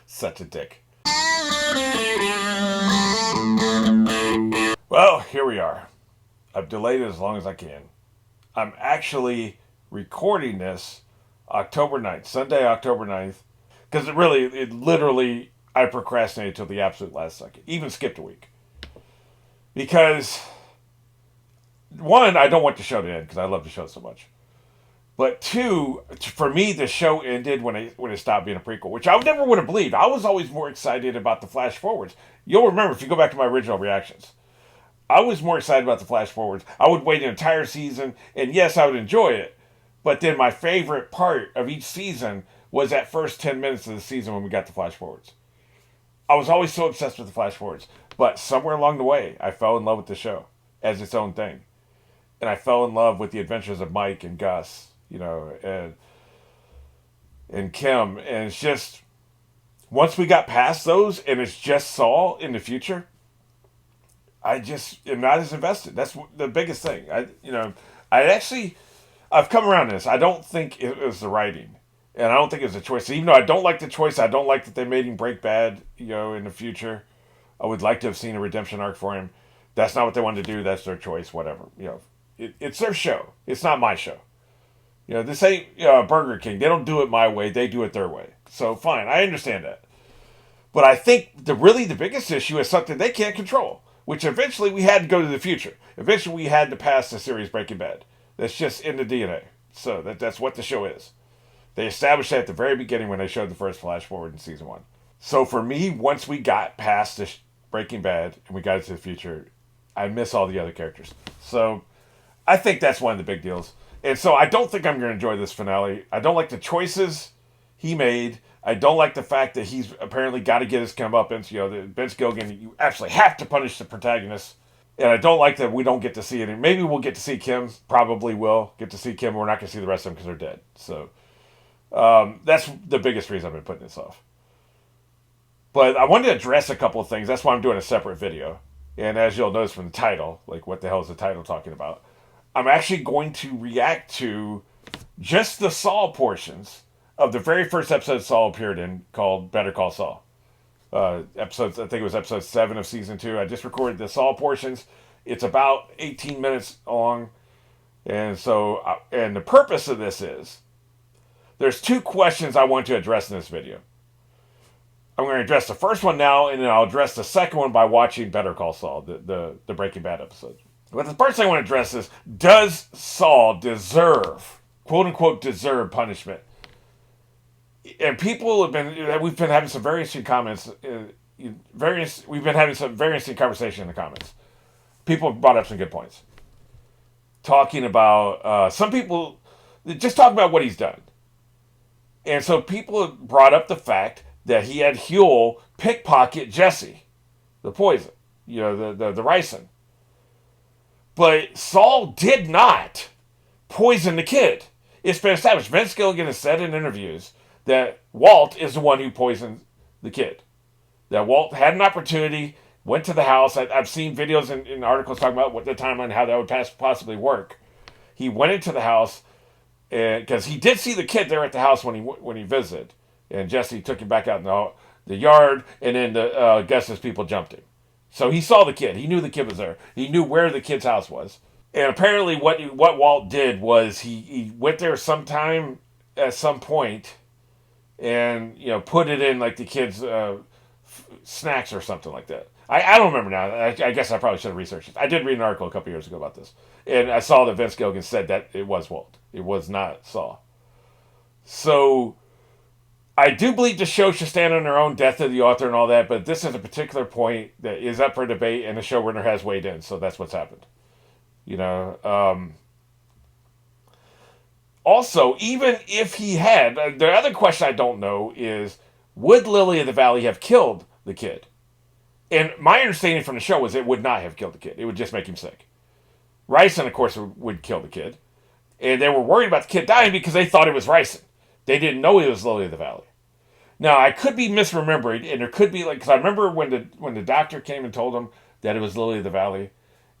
Such a dick. Well, here we are. I've delayed it as long as I can. I'm actually recording this October 9th, Sunday, October 9th, because it literally, I procrastinated till the absolute last second, even skipped a week. Because, one, I don't want the show to end because I love the show so much. But two, for me, the show ended when it stopped being a prequel, which I never would have believed. I was always more excited about the flash forwards. You'll remember if you go back to my original reactions. I was more excited about the flash forwards. I would wait an entire season, and yes, I would enjoy it. But then my favorite part of each season was that first 10 minutes of the season when we got the flash forwards. I was always so obsessed with the flash forwards. But somewhere along the way, I fell in love with the show as its own thing. And I fell in love with the adventures of Mike and Gus, and Kim. And it's just, once we got past those and it's just Saul in the future, I just am not as invested. That's the biggest thing. I've come around to this. I don't think it was the writing. And I don't think it was a choice. Even though I don't like the choice, I don't like that they made him break bad, in the future. I would like to have seen a redemption arc for him. That's not what they wanted to do. That's their choice, whatever. It's their show. It's not my show. This ain't Burger King. They don't do it my way. They do it their way. So fine, I understand that. But I think the biggest issue is something they can't control, which eventually we had to go to the future. Eventually we had to pass the series Breaking Bad. That's just in the DNA. So that's what the show is. They established that at the very beginning when they showed the first flash forward in season 1. So for me, once we got past the Breaking Bad and we got into the future, I miss all the other characters. So I think that's one of the big deals. And so I don't think I'm going to enjoy this finale. I don't like the choices he made. I don't like the fact that he's apparently got to get his comeuppance. Vince Gilligan, you absolutely have to punish the protagonist. And I don't like that we don't get to see it. Maybe we'll get to see Kim. Probably will get to see Kim. We're not going to see the rest of them because they're dead. So that's the biggest reason I've been putting this off. But I wanted to address a couple of things. That's why I'm doing a separate video. And as you'll notice from the title, like what the hell is the title talking about? I'm actually going to react to just the Saul portions of the very first episode Saul appeared in, called Better Call Saul. I think it was episode 7 of season 2. I just recorded the Saul portions. It's about 18 minutes long. And so, and the purpose of this is, there's 2 questions I want to address in this video. I'm going to address the first one now, and then I'll address the second one by watching Better Call Saul, the Breaking Bad episode. But the first thing I want to address is, does Saul deserve, quote unquote, deserve punishment? And we've been having some very interesting comments, we've been having some very interesting conversation in the comments. People brought up some good points. Talking about, some people, just talk about what he's done. And so people brought up the fact that he had Huel pickpocket Jesse, the poison, the ricin. But Saul did not poison the kid. It's been established. Vince Gilligan has said in interviews that Walt is the one who poisoned the kid. That Walt had an opportunity, went to the house. I've seen videos and articles talking about what the timeline, how that would possibly work. He went into the house, and because he did see the kid there at the house when he visited. And Jesse took him back out in the yard, and then the Gus's people jumped him. So he saw the kid. He knew the kid was there. He knew where the kid's house was. And apparently what Walt did was he went there sometime at some point and, put it in like the kid's snacks or something like that. I don't remember now. I guess I probably should have researched it. I did read an article a couple years ago about this. And I saw that Vince Gilligan said that it was Walt. It was not Saul. So I do believe the show should stand on their own, death of the author and all that, but this is a particular point that is up for debate, and the showrunner has weighed in, so that's what's happened. Also, even if he had, the other question I don't know is, would Lily of the Valley have killed the kid? And my understanding from the show was it would not have killed the kid. It would just make him sick. Ricin, of course, would kill the kid. And they were worried about the kid dying because they thought it was Ricin. They didn't know he was Lily of the Valley. Now, I could be misremembering, and there could be, because I remember when the doctor came and told him that it was Lily of the Valley,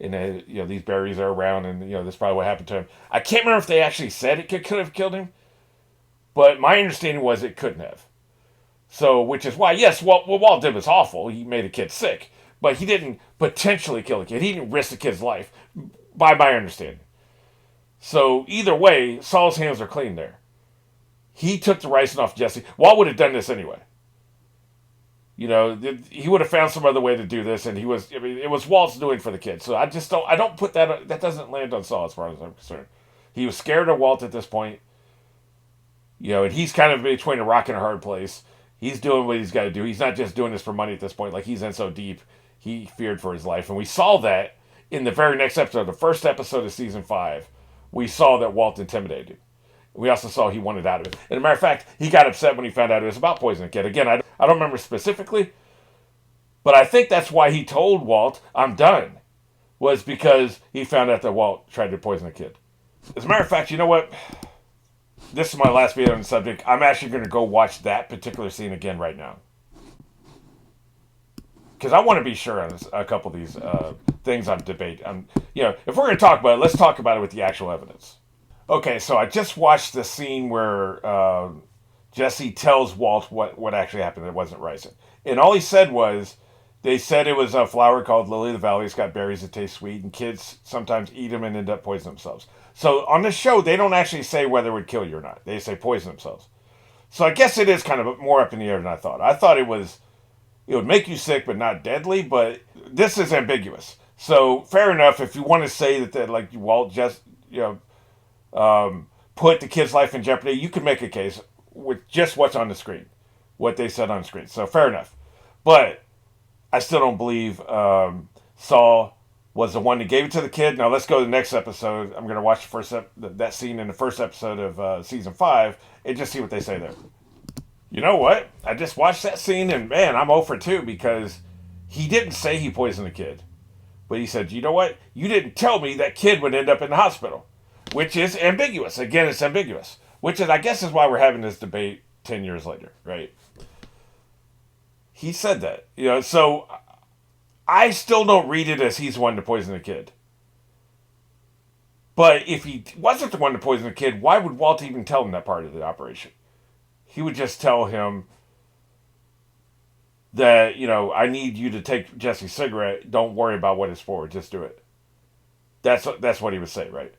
and these berries are around, and this is probably what happened to him. I can't remember if they actually said it could have killed him, but my understanding was it couldn't have. So, which is why, yes, what Walt did was awful. He made a kid sick, but he didn't potentially kill a kid. He didn't risk the kid's life, by my understanding. So either way, Saul's hands are clean there. He took the ricin off Jesse. Walt would have done this anyway. You know, he would have found some other way to do this, and he was. I mean, it was Walt's doing for the kid. So I just don't. I don't put that. That doesn't land on Saul as far as I'm concerned. He was scared of Walt at this point. You know, and he's kind of between a rock and a hard place. He's doing what he's got to do. He's not just doing this for money at this point. Like, he's in so deep, he feared for his life, and we saw that in the very next episode, the first episode of season 5. We saw that Walt intimidated him. We also saw he wanted out of it. And as a matter of fact, he got upset when he found out it was about poisoning a kid. Again, I don't remember specifically, but I think that's why he told Walt, I'm done, was because he found out that Walt tried to poison a kid. As a matter of fact, you know what? This is my last video on the subject. I'm actually going to go watch that particular scene again right now. Because I want to be sure on a couple of these things I'm debating. You know, if we're going to talk about it, let's talk about it with the actual evidence. Okay, so I just watched the scene where Jesse tells Walt what actually happened. It wasn't ricin. And all he said was, they said it was a flower called Lily of the Valley. It's got berries that taste sweet, and kids sometimes eat them and end up poisoning themselves. So on this show, they don't actually say whether it would kill you or not. They say poison themselves. So I guess it is kind of more up in the air than I thought. I thought it would make you sick but not deadly, but this is ambiguous. So fair enough if you want to say that like Walt just, put the kid's life in jeopardy, you can make a case with just what's on the screen, what they said on the screen. So fair enough. But I still don't believe Saul was the one that gave it to the kid. Now let's go to the next episode. I'm going to watch that scene in the first episode of season 5 and just see what they say there. You know what? I just watched that scene and man, I'm 0 for 2 because he didn't say he poisoned the kid. But he said, you know what? You didn't tell me that kid would end up in the hospital. Which is ambiguous. Again, it's ambiguous. Which is, I guess, is why we're having this debate 10 years later, right? He said that. You know, so I still don't read it as he's the one to poison the kid. But if he wasn't the one to poison the kid, why would Walt even tell him that part of the operation? He would just tell him that, you know, I need you to take Jesse's cigarette. Don't worry about what it's for. Just do it. That's what he would say, right?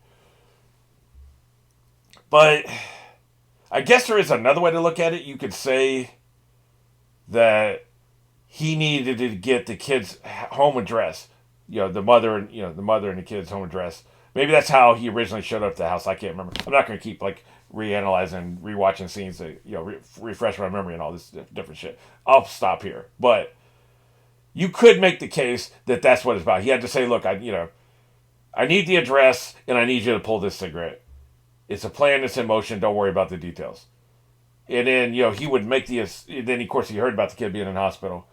But I guess there is another way to look at it. You could say that he needed to get the kid's home address. You know, the mother and the kid's home address. Maybe that's how he originally showed up at the house. I can't remember. I'm not going to keep like reanalyzing, rewatching scenes to refresh my memory and all this different shit. I'll stop here. But you could make the case that that's what it's about. He had to say, look, I need the address and I need you to pull this cigarette. It's a plan that's in motion. Don't worry about the details. And then, he would make then of course he heard about the kid being in the hospital.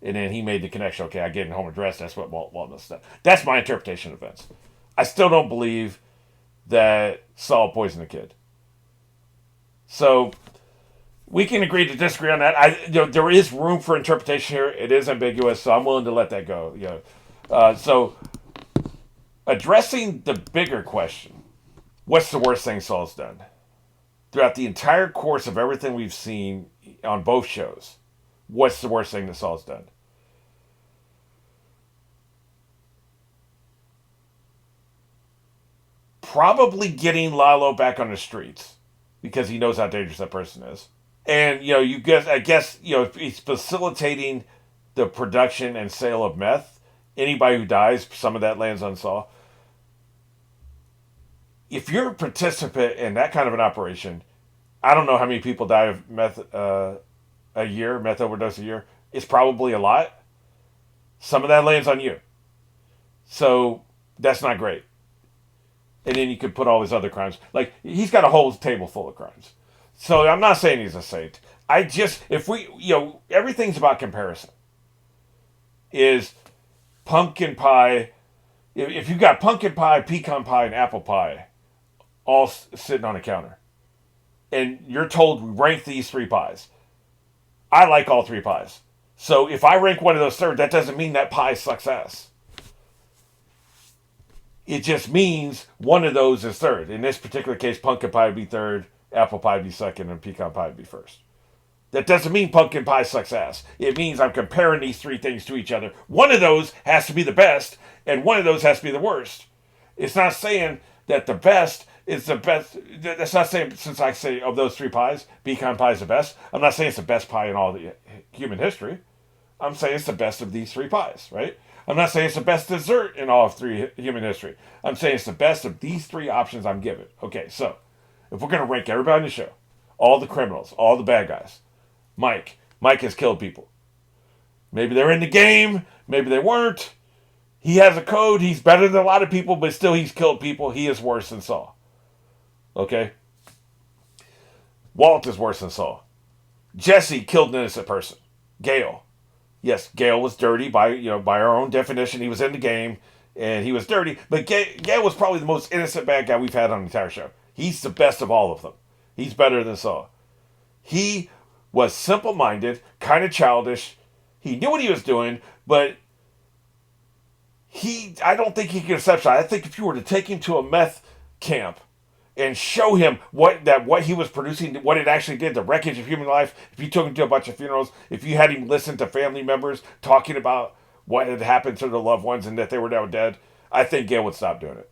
And then he made the connection. Okay, I get him home address. That's what Walt must have done. That's my interpretation of events. I still don't believe that Saul poisoned the kid. So we can agree to disagree on that. There is room for interpretation here. It is ambiguous, so I'm willing to let that go. So addressing the bigger question. What's the worst thing Saul's done? Throughout the entire course of everything we've seen on both shows, what's the worst thing that Saul's done? Probably getting Lalo back on the streets because he knows how dangerous that person is. And, I guess, he's facilitating the production and sale of meth. Anybody who dies, some of that lands on Saul. If you're a participant in that kind of an operation, I don't know how many people die of meth meth overdose a year. It's probably a lot. Some of that lands on you. So that's not great. And then you could put all his other crimes. Like, he's got a whole table full of crimes. So I'm not saying he's a saint. Everything's about comparison. Is pumpkin pie, if you've got pumpkin pie, pecan pie, and apple pie, all sitting on a counter. And you're told, rank these 3 pies. I like all 3 pies. So if I rank one of those third, that doesn't mean that pie sucks ass. It just means one of those is third. In this particular case, pumpkin pie would be third, apple pie would be second, and pecan pie would be first. That doesn't mean pumpkin pie sucks ass. It means I'm comparing these three things to each other. One of those has to be the best, and one of those has to be the worst. It's not saying that the best is the best. That's not saying, since I say of those three pies, pecan pie is the best. I'm not saying it's the best pie in all the human history. I'm saying it's the best of these three pies, right? I'm not saying it's the best dessert in all of human history. I'm saying it's the best of these three options I'm given. Okay, so if we're going to rank everybody on the show, all the criminals, all the bad guys, Mike has killed people. Maybe they're in the game, maybe they weren't. He has a code, he's better than a lot of people, but still he's killed people. He is worse than Saul. Okay? Walt is worse than Saul. Jesse killed an innocent person. Gale. Yes, Gale was dirty by our own definition. He was in the game and he was dirty, but Gale was probably the most innocent bad guy we've had on the entire show. He's the best of all of them. He's better than Saul. He was simple-minded, kind of childish. He knew what he was doing, but I don't think he could accept that. I think if you were to take him to a meth camp and show him what he was producing, what it actually did, the wreckage of human life, if you took him to a bunch of funerals, if you had him listen to family members talking about what had happened to their loved ones and that they were now dead, I think Gale would stop doing it.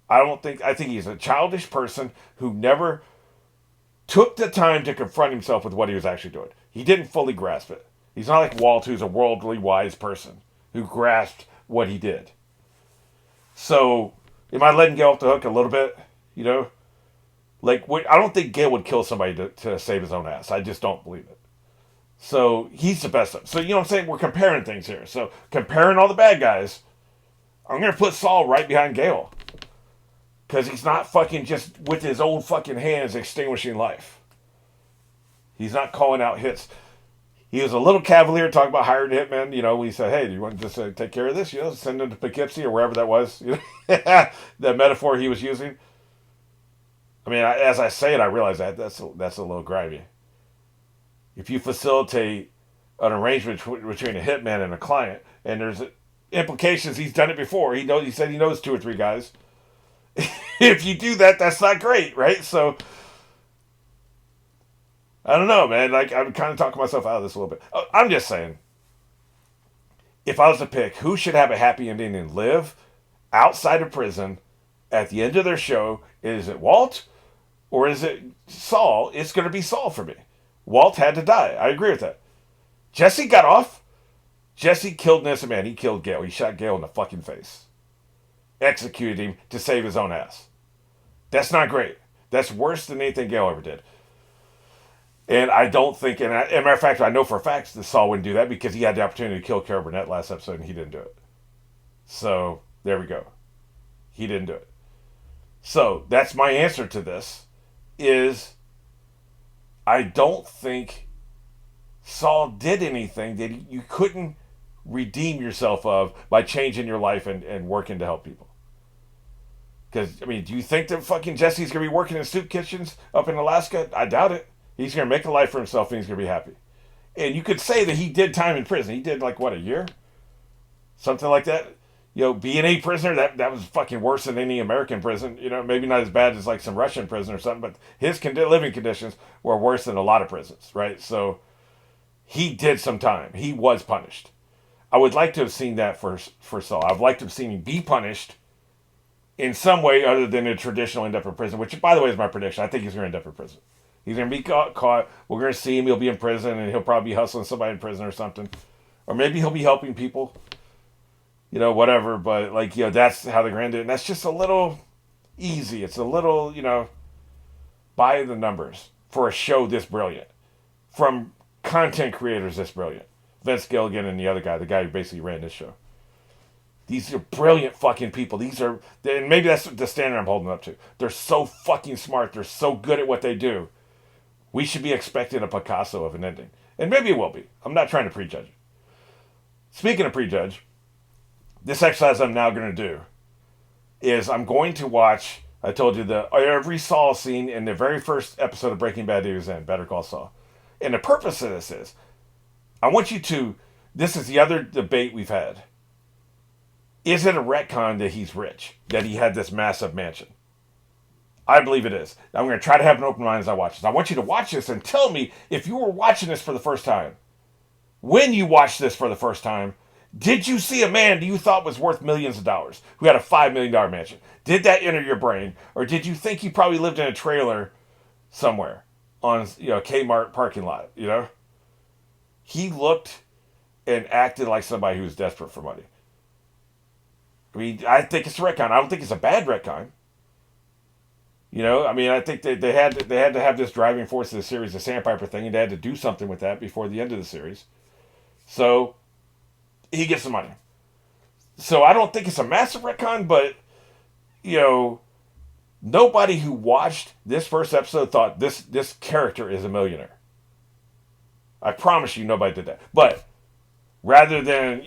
I think he's a childish person who never took the time to confront himself with what he was actually doing. He didn't fully grasp it. He's not like Walt, who's a worldly wise person who grasped what he did. So, am I letting Gale off the hook a little bit? I don't think Gale would kill somebody to save his own ass. I just don't believe it. So, he's the best of. So, you know what I'm saying? We're comparing things here. So, comparing all the bad guys, I'm going to put Saul right behind Gale. Because he's not fucking just with his own fucking hands extinguishing life. He's not calling out hits. He was a little cavalier talking about hiring hitmen. When he said, hey, do you want to just take care of this? Send him to Poughkeepsie or wherever that was. The metaphor he was using. I mean, as I say it, I realize that's a little grimy. If you facilitate an arrangement between a hitman and a client, and there's implications, he's done it before. He said he knows 2 or 3 guys. If you do that, that's not great, right? So, I don't know, man. I'm kind of talking myself out of this a little bit. I'm just saying, if I was to pick who should have a happy ending and live outside of prison at the end of their show, is it Walt or is it Saul? It's going to be Saul for me. Walt had to die. I agree with that. Jesse got off. Jesse killed an innocent man. He killed Gale. He shot Gale in the fucking face. Executed him to save his own ass. That's not great. That's worse than anything Gale ever did. And I don't think, as a matter of fact, I know for a fact that Saul wouldn't do that because he had the opportunity to kill Carol Burnett last episode and he didn't do it. So, there we go. He didn't do it. So, that's my answer to this, is I don't think Saul did anything that you couldn't redeem yourself of by changing your life and working to help people. Because, I mean, do you think that fucking Jesse's going to be working in soup kitchens up in Alaska? I doubt it. He's going to make a life for himself and he's going to be happy. And you could say that he did time in prison. He did, a year? Something like that. Being a prisoner, that was fucking worse than any American prison. Maybe not as bad as, some Russian prison or something, but his living conditions were worse than a lot of prisons, right? So, he did some time. He was punished. I would like to have seen that for Saul. I'd like to have seen him be punished in some way other than a traditional end up in prison, which, by the way, is my prediction. I think he's going to end up in prison. He's going to be caught. We're going to see him. He'll be in prison, and he'll probably be hustling somebody in prison or something. Or maybe he'll be helping people. Whatever. But, that's how they're going to do it. And that's just a little easy. It's a little, by the numbers for a show this brilliant. From content creators this brilliant. Vince Gilligan and the other guy, the guy who basically ran this show. These are brilliant fucking people. And maybe that's the standard I'm holding up to. They're so fucking smart. They're so good at what they do. We should be expecting a Picasso of an ending. And maybe it will be. I'm not trying to prejudge it. Speaking of prejudge, this exercise I'm now going to do is I'm going to watch, I told you, every Saul scene in the very first episode of Breaking Bad he was in, Better Call Saul. And the purpose of this is, I want you to, this is the other debate we've had. Is it a retcon that he's rich? That he had this massive mansion? I believe it is. I'm going to try to have an open mind as I watch this. I want you to watch this and tell me if you were watching this for the first time. When you watched this for the first time, did you see a man you thought was worth millions of dollars who had a $5 million mansion? Did that enter your brain? Or did you think he probably lived in a trailer somewhere on a Kmart parking lot? He looked and acted like somebody who was desperate for money. I mean, I think it's a retcon. I don't think it's a bad retcon. I think they had to have this driving force of the series, the Sandpiper thing, and they had to do something with that before the end of the series. So he gets the money. So I don't think it's a massive retcon, but nobody who watched this first episode thought this character is a millionaire. I promise you, nobody did that. But rather than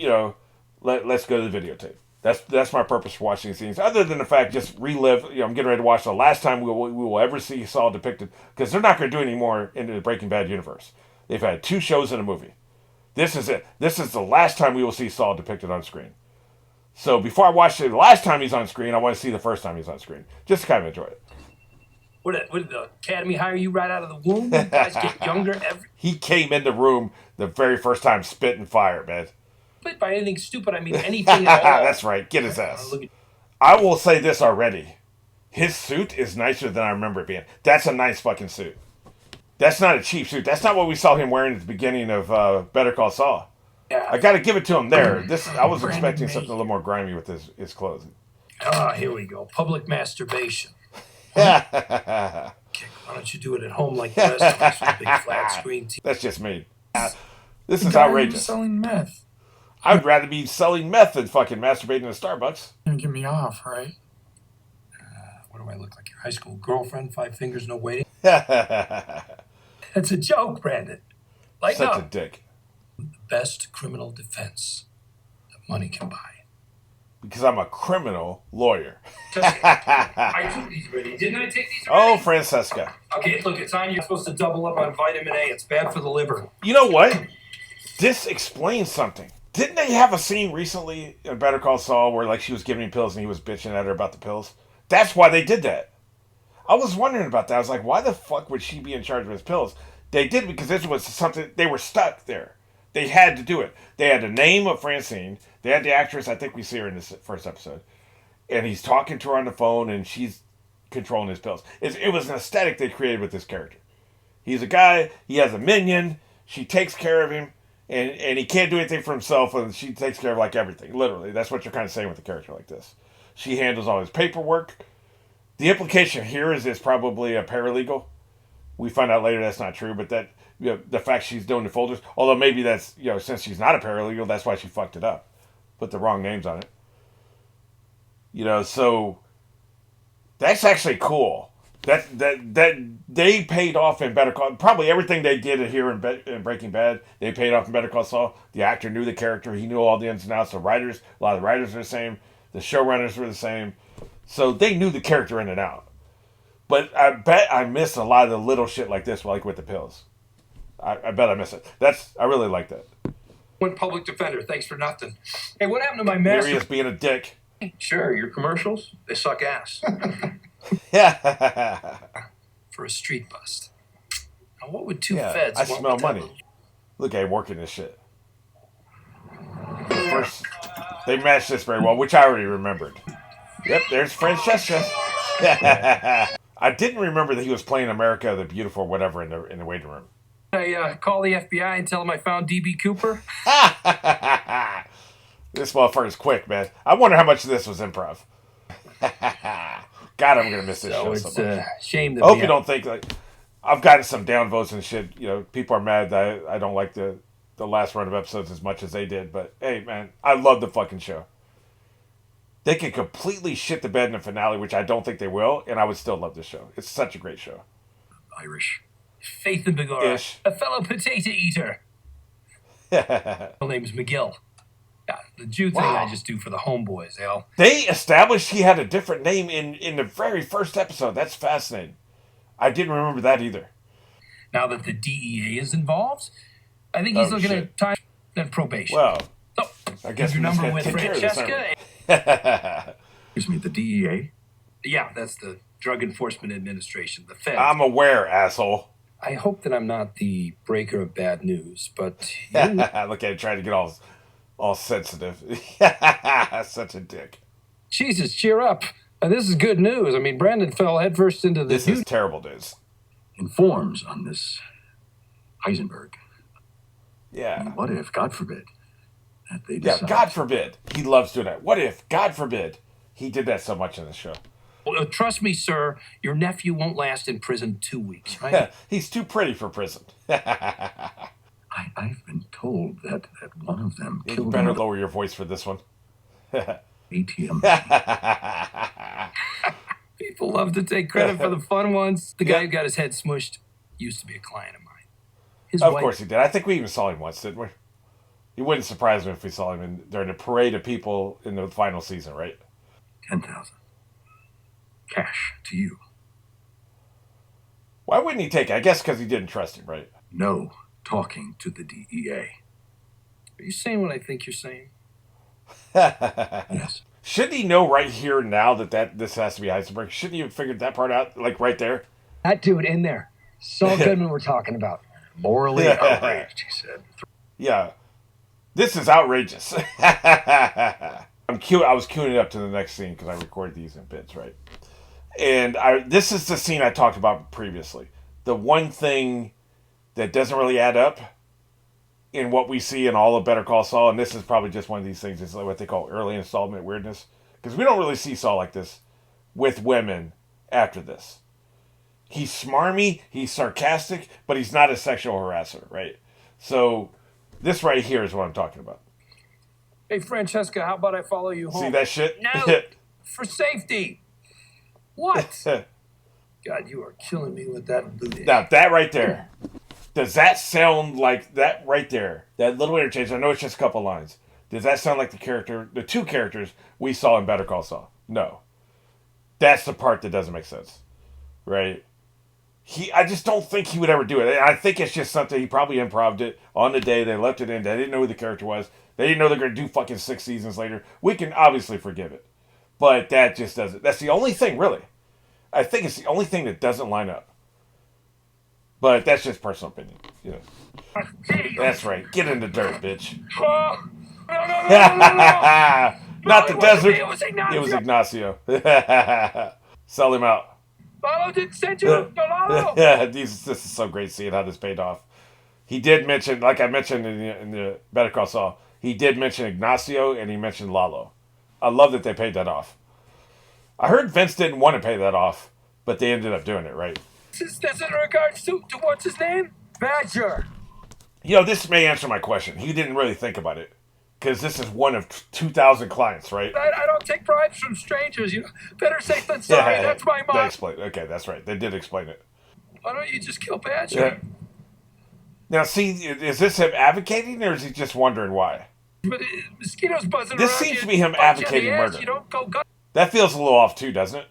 let's go to the videotape. That's my purpose for watching these things. Other than the fact, just relive. I'm getting ready to watch the last time we will ever see Saul depicted, because they're not going to do any more in the Breaking Bad universe. They've had 2 shows and a movie. This is it. This is the last time we will see Saul depicted on screen. So before I watch the last time he's on screen, I want to see the first time he's on screen, just to kind of enjoy it. What did the Academy hire you right out of the womb? You guys get younger every... He came in the room the very first time spitting fire, man. But by anything stupid, I mean anything at all. That's right. Get his ass. I will say this already. His suit is nicer than I remember it being. That's a nice fucking suit. That's not a cheap suit. That's not what we saw him wearing at the beginning of Better Call Saul. Yeah. I got to give it to him there. I was expecting something a little more grimy with his clothes. Here we go. Public masturbation. Why don't you do it at home like the rest of us with a big flat screen TV? That's just me. This is outrageous. Selling meth. I'd rather be selling meth than fucking masturbating in a Starbucks. You're gonna get me off, right? What do I look like? Your high school girlfriend? 5 fingers, no waiting? That's a joke, Brandon. Lighten up. Such a dick. The best criminal defense that money can buy. Because I'm a criminal lawyer. I took these already. Didn't I take these already? Oh, Francesca. Okay, look, it's on you. You're supposed to double up on vitamin A. It's bad for the liver. You know what? This explains something. Didn't they have a scene recently in Better Call Saul where she was giving him pills and he was bitching at her about the pills? That's why they did that. I was wondering about that. I was like, why the fuck would she be in charge of his pills? They did because this was something, they were stuck there. They had to do it. They had the name of Francine. They had the actress, I think we see her in this first episode. And he's talking to her on the phone and she's controlling his pills. It was an aesthetic they created with this character. He's a guy, he has a minion, she takes care of him, and he can't do anything for himself, and she takes care of everything. Literally, that's what you're kind of saying with a character like this. She handles all his paperwork. The implication here is it's probably a paralegal. We find out later that's not true, but that the fact she's doing the folders, although maybe that's since she's not a paralegal, that's why she fucked it up, put the wrong names on it. So that's actually cool. That they paid off in Better Call. Probably everything they did here in Breaking Bad, they paid off in Better Call Saul. The actor knew the character. He knew all the ins and outs. A lot of the writers are the same. The showrunners were the same. So they knew the character in and out. But I bet I missed a lot of the little shit like this, like with the pills. I bet I miss it. I really like that. One public defender, thanks for nothing. Hey, what happened to my master? Here he is being a dick. Sure, your commercials, they suck ass. Yeah. For a street bust. Now, what would two feds I want smell with money. that? Look at him working this shit. First, they matched this very well, which I already remembered. Yep, there's Francesca. I didn't remember that he was playing America the Beautiful or whatever in the waiting room. I call the FBI and tell them I found D.B. Cooper. This motherfucker's quick, man. I wonder how much of this was improv. God, I'm gonna miss this show so much. It's a shame that I hope you don't think I've gotten some downvotes and shit. People are mad that I don't like the last run of episodes as much as they did. But hey, man, I love the fucking show. They can completely shit the bed in the finale, which I don't think they will, and I would still love this show. It's such a great show. Irish. Faith and Begora. Ish. A fellow potato eater. His name's McGill. Yeah, the Jew thing I just do for the homeboys, They established he had a different name in the very first episode. That's fascinating. I didn't remember that either. Now that the DEA is involved, I think he's looking at time and probation. Well, so, I guess your number with Francesca. Excuse me, the DEA? Yeah, that's the Drug Enforcement Administration, the Feds. I'm aware, asshole. I hope that I'm not the breaker of bad news, but Look at him trying to get all sensitive. Such a dick. Jesus, cheer up. This is good news. I mean, Brandon fell headfirst into the... This is terrible news. Informs on this Heisenberg. Yeah. And what if, God forbid, that they decide... Yeah, God forbid. He loves doing that. What if, God forbid, he did that so much in the show? Well, trust me, sir, your nephew won't last in prison 2 weeks, right? He's too pretty for prison. I've been told that one of them You killed better lower your voice for this one. ATM. People love to take credit for the fun ones. The guy who got his head smushed used to be a client of mine. Of course he did. I think we even saw him once, didn't we? It wouldn't surprise me if we saw him during the parade of people in the final season, right? 10,000. Cash to you. Why wouldn't he take it? I guess because he didn't trust him, right? No talking to the DEA. Are you saying what I think you're saying? Yes. Shouldn't he know right here now that this has to be Heisenberg? Shouldn't he have figured that part out, like right there? That dude in there. Saul Goodman we're talking about. Morally outraged, he said. Yeah. This is outrageous. I was queuing it up to the next scene because I record these in bits, right? And this is the scene I talked about previously. The one thing that doesn't really add up in what we see in all of Better Call Saul, and this is probably just one of these things, it's like what they call early installment weirdness. Because we don't really see Saul like this with women after this. He's smarmy, he's sarcastic, but he's not a sexual harasser, right? So this right here is what I'm talking about. Hey, Francesca, how about I follow you home? See that shit? No, for safety. What? God, you are killing me with that booty. Now, that right there. Does that sound like that right there? That little interchange, I know it's just a couple lines. Does that sound like the two characters we saw in Better Call Saul? No. That's the part that doesn't make sense. Right? I just don't think he would ever do it. I think it's just something, he probably improv'd it on the day, they left it in, they didn't know who the character was, they didn't know they're going to do fucking 6 seasons later. We can obviously forgive it. But that just doesn't, that's the only thing, really. I think it's the only thing that doesn't line up. But that's just personal opinion. You know. That's right. Get in the dirt, bitch. Oh, no. Not the desert. It was Ignacio. It was Ignacio. Sell him out. Lalo didn't send you. Lalo. This is so great seeing how this paid off. He did mention, like I mentioned in the Better Call Saul, he did mention Ignacio and he mentioned Lalo. I love that they paid that off. I heard Vince didn't want to pay that off, but they ended up doing it, right? That's in regards to what's his name? Badger. You know, this may answer my question. He didn't really think about it. Because this is one of 2,000 clients, right? I don't take bribes from strangers. You know, better safe than sorry. Yeah, that's my they mom. explained. Okay, that's right. They did explain it. Why don't you just kill Badger? Yeah. Now, see, is this him advocating, or is he just wondering why? But mosquitoes buzzing This around seems you, to be him punch you in advocating the ass, murder. You don't go gut. That feels a little off, too, doesn't it?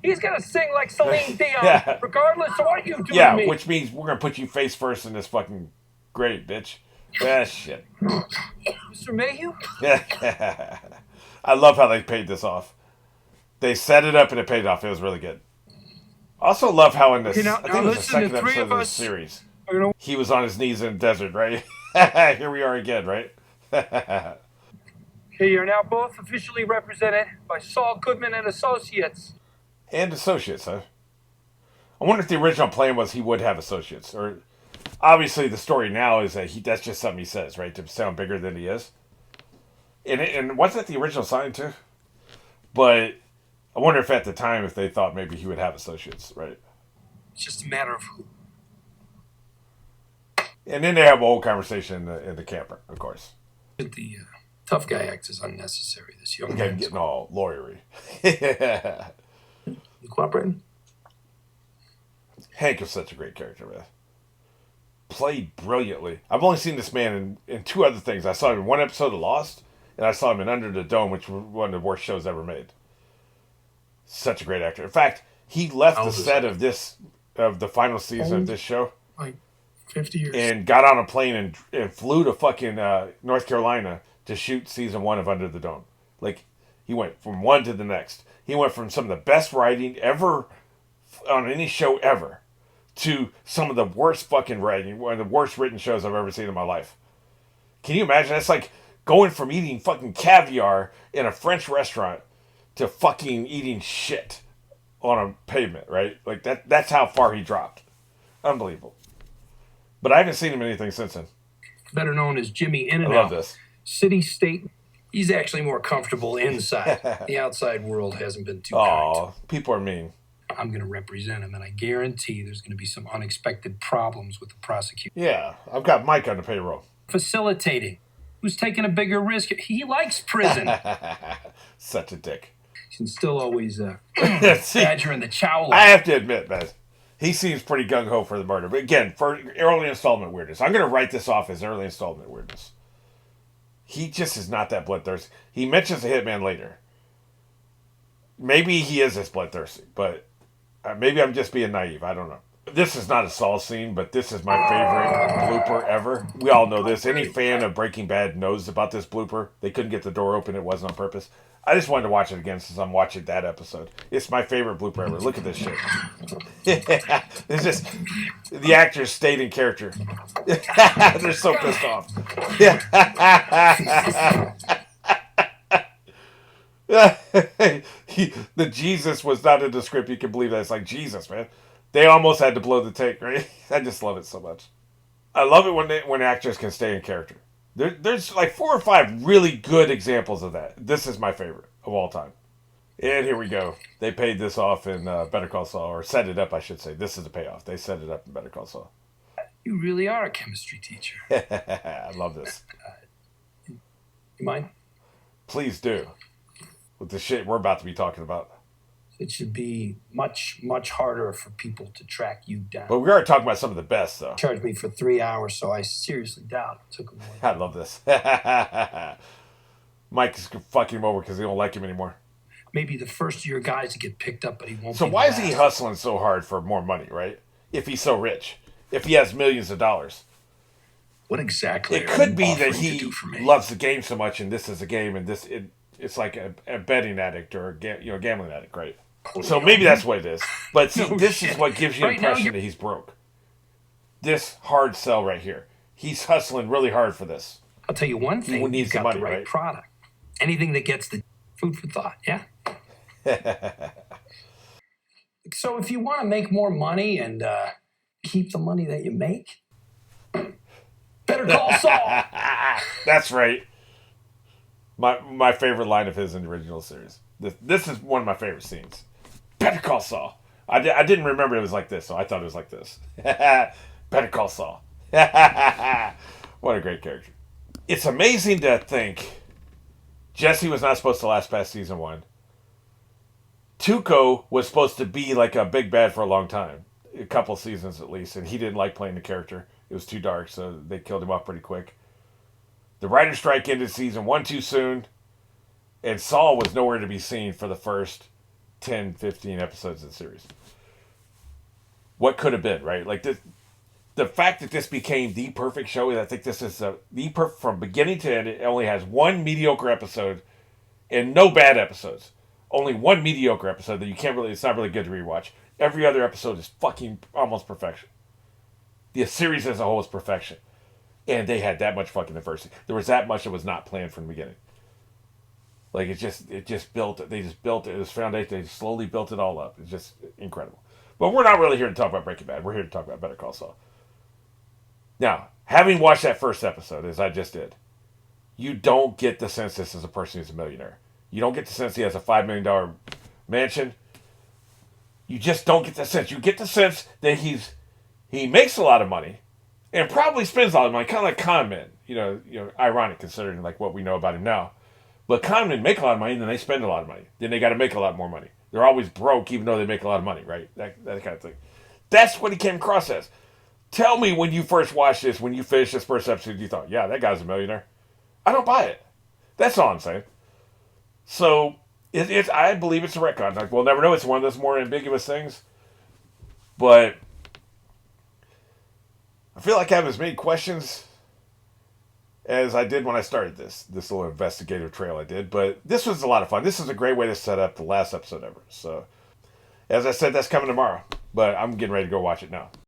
He's gonna sing like Celine Dion, Yeah. regardless of what you do to Yeah, me. which means we're going to put you face first in this fucking grave, bitch. Ah, shit. Mr. Mayhew? I love how they paid this off. They set it up and it paid off. It was really good. Also love how in this, Okay, now I think it was the listen, second the three episode of of this us series, are gonna... he was on his knees in the desert, right? Here we are again, right? Okay, you're now both officially represented by Saul Goodman and Associates. And associates, huh? I wonder if the original plan was he would have associates. Or obviously the story now is that that's just something he says, right? To sound bigger than he is. And wasn't that the original sign too? But I wonder if at the time if they thought maybe he would have associates, right? It's just a matter of who. And then they have a whole conversation in the camper, of course. The tough guy act is unnecessary. This young Okay, man's getting all lawyery. You cooperating? Hank is such a great character, man. Played brilliantly. I've only seen this man in 2 other things. I saw him in 1 episode of Lost, and I saw him in Under the Dome, which was one of the worst shows ever made. Such a great actor. In fact, he left the set of the final season of this show, Like 50 years. and got on a plane and flew to fucking North Carolina to shoot season 1 of Under the Dome. Like, he went from one to the next. He went from some of the best writing ever on any show ever to some of the worst fucking writing, one of the worst written shows I've ever seen in my life. Can you imagine? That's like going from eating fucking caviar in a French restaurant to fucking eating shit on a pavement, right? Like that's how far he dropped. Unbelievable. But I haven't seen him in anything since then. Better known as Jimmy In and I love Out. this. City, state. He's actually more comfortable inside. The outside world hasn't been too kind. Aw, people are mean. I'm going to represent him, and I guarantee there's going to be some unexpected problems with the prosecution. Yeah, I've got Mike on the payroll. Facilitating. Who's taking a bigger risk? He likes prison. Such a dick. You can still always badger in the chow line. I have to admit, man, he seems pretty gung-ho for the murder. But again, for early installment weirdness, I'm going to write this off as early installment weirdness. He just is not that bloodthirsty. He mentions the hitman later. Maybe he is this bloodthirsty, but maybe I'm just being naive. I don't know. This is not a Saul scene, but this is my favorite blooper ever. We all know this. Any fan of Breaking Bad knows about this blooper. They couldn't get the door open. It wasn't on purpose. I just wanted to watch it again since I'm watching that episode. It's my favorite blooper ever. Look at this shit. It's just, the actors stayed in character. They're so pissed off. The Jesus was not in the script. You can believe that. It's like, Jesus, man. They almost had to blow the take, right? I just love it so much. I love it when actors can stay in character. There's like 4 or 5 really good examples of that. This is my favorite of all time. And here we go. They paid this off in Better Call Saul, or set it up, I should say. This is the payoff. They set it up in Better Call Saul. You really are a chemistry teacher. I love this. You mind? Please do. With the shit we're about to be talking about. It should be much, much harder for people to track you down. But we are talking about some of the best, though. Charged me for 3 hours, so I seriously doubt it took him more. I love this. Mike is fucking him over because he don't like him anymore. Maybe the first of your guys to get picked up, but he won't. So be why the is he last. hustling so hard for more money, right? If he's so rich. If he has millions of dollars. What exactly It are could you be that offering to he do for me? loves the game so much and this is a game and it's like a betting addict or a gambling addict, right? So maybe that's what it is. But see, No this shit. is what gives you the Right now impression you're- that he's broke. This hard sell right here. He's hustling really hard for this. I'll tell you one thing. needs You've the got money, the right right? product. Anything that gets the food for thought. Yeah. So if you want to make more money and keep the money that you make, better call Saul. That's right. My favorite line of his in the original series. This is one of my favorite scenes. Better call Saul. I didn't remember it was like this, so I thought it was like this. Better call Saul. What a great character. It's amazing to think Jesse was not supposed to last past season 1. Tuco was supposed to be like a big bad for a long time. A couple seasons at least, and he didn't like playing the character. It was too dark, so they killed him off pretty quick. The writer's strike ended season 1 too soon, and Saul was nowhere to be seen for the first 10, 15 episodes of the series. What could have been, right? Like, the fact that this became the perfect show, I think this is from beginning to end, it only has one mediocre episode and no bad episodes. Only one mediocre episode that you can't really, it's not really good to rewatch. Every other episode is fucking almost perfection. The series as a whole is perfection. And they had that much fucking diversity. There was that much that was not planned from the beginning. Like, it just built it. They just built it. It was foundation. They slowly built it all up. It's just incredible. But we're not really here to talk about Breaking Bad. We're here to talk about Better Call Saul. Now, having watched that first episode, as I just did, you don't get the sense this is a person who's a millionaire. You don't get the sense he has a $5 million mansion. You just don't get the sense. You get the sense that he makes a lot of money and probably spends a lot of money, kind of like con men. You know, ironic considering like what we know about him now. But con men make a lot of money and then they spend a lot of money. Then they got to make a lot more money. They're always broke even though they make a lot of money, right? That kind of thing. That's what he came across as. Tell me when you first watched this, when you finished this first episode, you thought, yeah, that guy's a millionaire. I don't buy it. That's all I'm saying. So, I believe it's a retcon. Like, we'll never know. It's one of those more ambiguous things. But I feel like I have as many questions as I did when I started this little investigative trail I did. But this was a lot of fun. This is a great way to set up the last episode ever. So, As I said, that's coming tomorrow. But I'm getting ready to go watch it now.